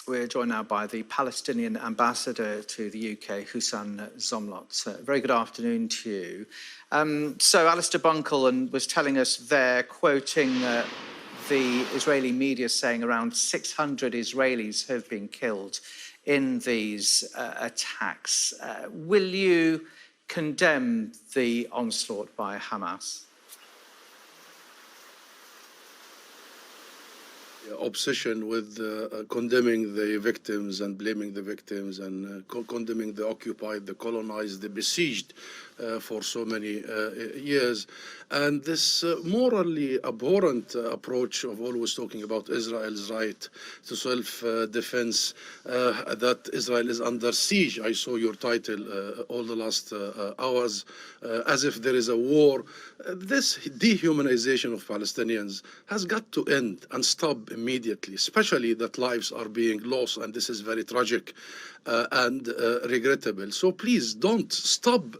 We're joined now by the Palestinian ambassador to the UK, Hussein Zomlot. Very good afternoon to you. So Alistair Bunkle was telling us there, quoting the Israeli media, saying around 600 Israelis have been killed in these attacks. Will you condemn the onslaught by Hamas? Obsession with condemning the victims and blaming the victims and condemning the occupied, the colonized, the besieged for so many years. And this morally abhorrent approach of always talking about Israel's right to self-defense, that Israel is under siege. I saw your title all the last hours, as if there is a war. This dehumanization of Palestinians has got to end and stop immediately, especially that lives are being lost, and this is very tragic and regrettable. So please don't stop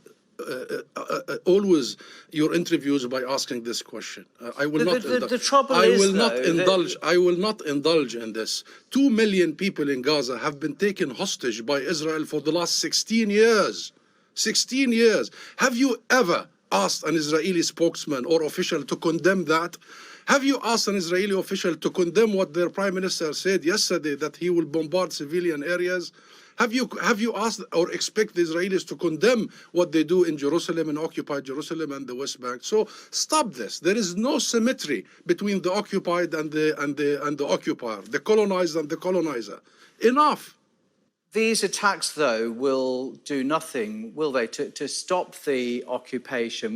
always your interviews by asking this question. I will not indulge in this. 2 million people in Gaza have been taken hostage by Israel for the last 16 years. 16 years. Have you ever asked an Israeli spokesman or official to condemn that? Have you asked an Israeli official to condemn what their prime minister said yesterday, that he will bombard civilian areas? Have you asked or expect the Israelis to condemn what they do in Jerusalem and occupied Jerusalem and the West Bank? So stop this. There is no symmetry between the occupied and the occupier, the colonized and the colonizer. Enough. These attacks, though, will do nothing, will they, to stop the occupation?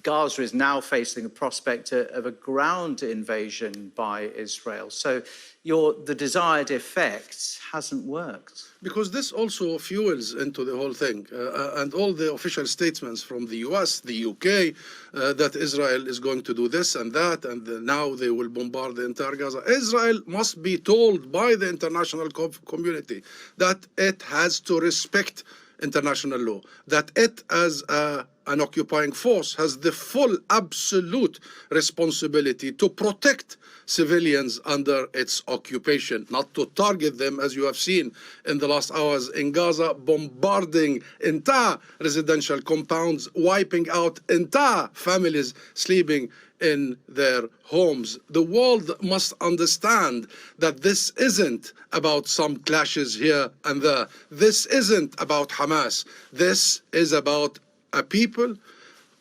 Gaza is now facing the prospect of a ground invasion by Israel. So the desired effect hasn't worked. Because this also fuels into the whole thing. And all the official statements from the US, the UK, that Israel is going to do this and that, and now they will bombard the entire Gaza. Israel must be told by the international community that it has to respect international law, that it as an occupying force has the full absolute responsibility to protect civilians under its occupation, not to target them, as you have seen in the last hours in Gaza, bombarding entire residential compounds, wiping out entire families sleeping in their homes. The world must understand that this isn't about some clashes here and there. This isn't about Hamas. This is about a people,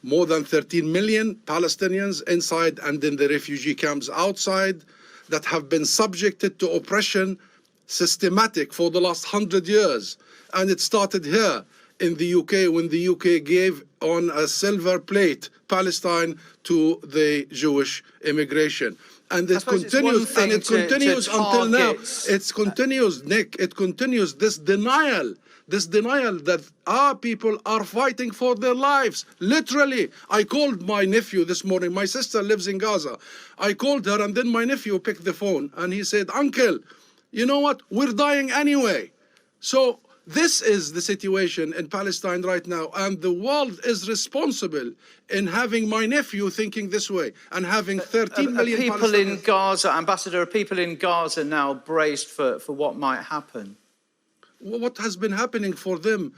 more than 13 million Palestinians inside and in the refugee camps outside, that have been subjected to oppression systematic for the last 100 years. And it started here in the UK when the UK gave on a silver plate Palestine to the Jewish immigration. And it continues, and it continues until now. It continues, Nick, it continues, this denial that our people are fighting for their lives. Literally, I called my nephew this morning. My sister lives in Gaza. I called her, and then my nephew picked the phone, and he said, "Uncle, you know what? We're dying anyway." So this is the situation in Palestine right now, and the world is responsible in having my nephew thinking this way and having 13 million people in Gaza, Ambassador, are people in Gaza now braced for what might happen? What has been happening for them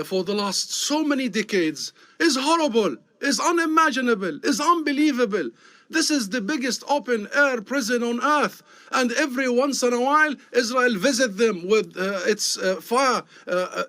for the last so many decades is horrible, is unimaginable, is unbelievable. This is the biggest open-air prison on earth. And every once in a while, Israel visits them with its fire,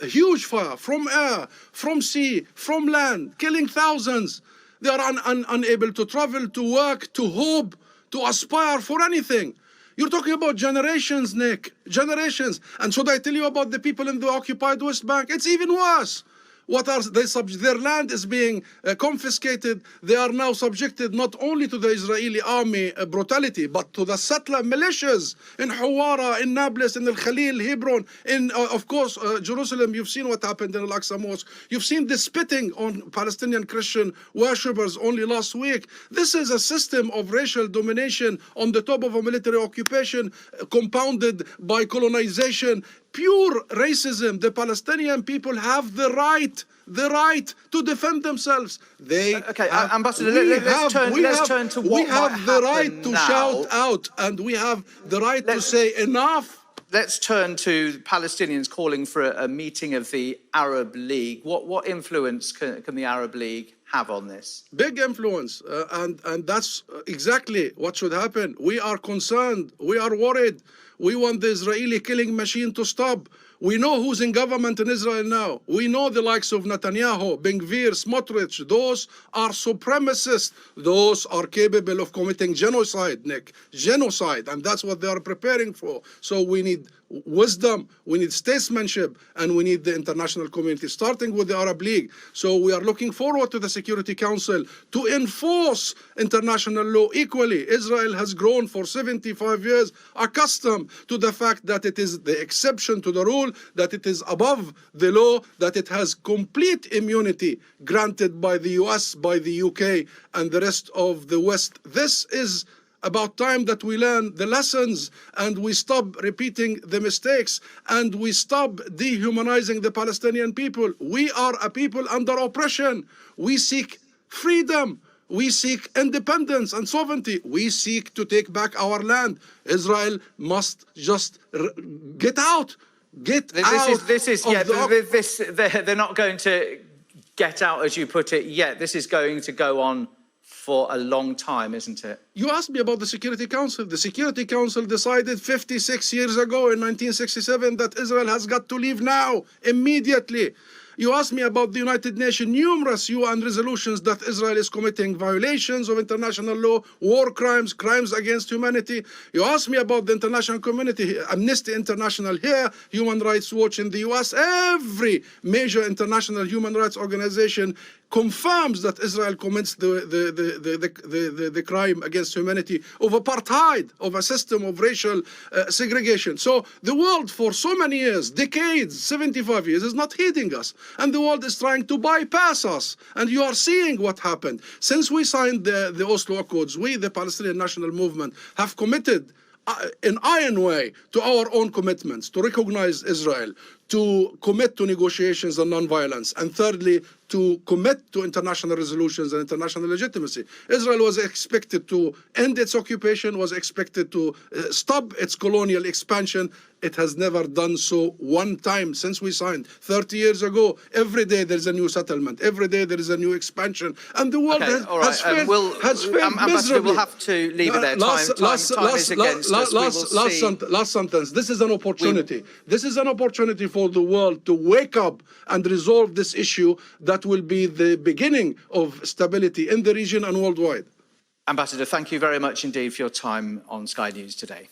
huge fire, from air, from sea, from land, killing thousands. They are unable to travel, to work, to hope, to aspire for anything. You're talking about generations, Nick, generations. And should I tell you about the people in the occupied West Bank? It's even worse. What are they their land is being confiscated. They are now subjected not only to the Israeli army brutality, but to the settler militias in Hawara, in Nablus, in Al-Khalil, Hebron, in, of course, Jerusalem. You've seen what happened in Al-Aqsa Mosque. You've seen the spitting on Palestinian Christian worshippers only last week. This is a system of racial domination on the top of a military occupation, compounded by colonization. Pure racism. The Palestinian people have the right to defend themselves. Ambassador, let's turn to what we have the right to shout out, and we have the right to say enough. let's turn to Palestinians calling for a meeting of the Arab League. What influence can the Arab League have on this? Big influence, and that's exactly what should happen. We are concerned. We are worried. We want the Israeli killing machine to stop. We know who's in government in Israel now. We know the likes of Netanyahu, Ben Gvir, Smotrich. Those are supremacists. Those are capable of committing genocide, Nick. Genocide. And that's what they are preparing for. So we need wisdom, we need statesmanship, and we need the international community, starting with the Arab League. So we are looking forward to the Security Council to enforce international law equally. Israel has grown for 75 years accustomed to the fact that it is the exception to the rule, that it is above the law, that it has complete immunity granted by the US, by the UK, and the rest of the West. This is about time that we learn the lessons and we stop repeating the mistakes and we stop dehumanizing the Palestinian people. We are a people under oppression. We seek freedom. We seek independence and sovereignty. We seek to take back our land. Israel must just get out. They're not going to get out, as you put it, yet. This is going to go on for a long time, isn't it? You asked me about the Security Council. The Security Council decided 56 years ago in 1967 that Israel has got to leave now, immediately. You asked me about the United Nations, numerous UN resolutions that Israel is committing violations of international law, war crimes, crimes against humanity. You asked me about the international community, Amnesty International here, Human Rights Watch in the US. Every major international human rights organization confirms that Israel commits the crime against humanity of apartheid, of a system of racial segregation. So the world for so many years, decades, 75 years, is not heeding us. And the world is trying to bypass us. And you are seeing what happened. Since we signed the Oslo Accords, we, the Palestinian National Movement, have committed in iron way to our own commitments, to recognize Israel, to commit to negotiations and non-violence, and thirdly, to commit to international resolutions and international legitimacy. Israel was expected to end its occupation, was expected to stop its colonial expansion. It has never done so one time since we signed 30 years ago. Every day there is a new settlement. Every day there is a new expansion. And the world has failed Ambassador, miserably. We'll have to leave it there. Time is against us. Last sentence. This is an opportunity. This is an opportunity for the world to wake up and resolve this issue that will be the beginning of stability in the region and worldwide. Ambassador, thank you very much indeed for your time on Sky News today.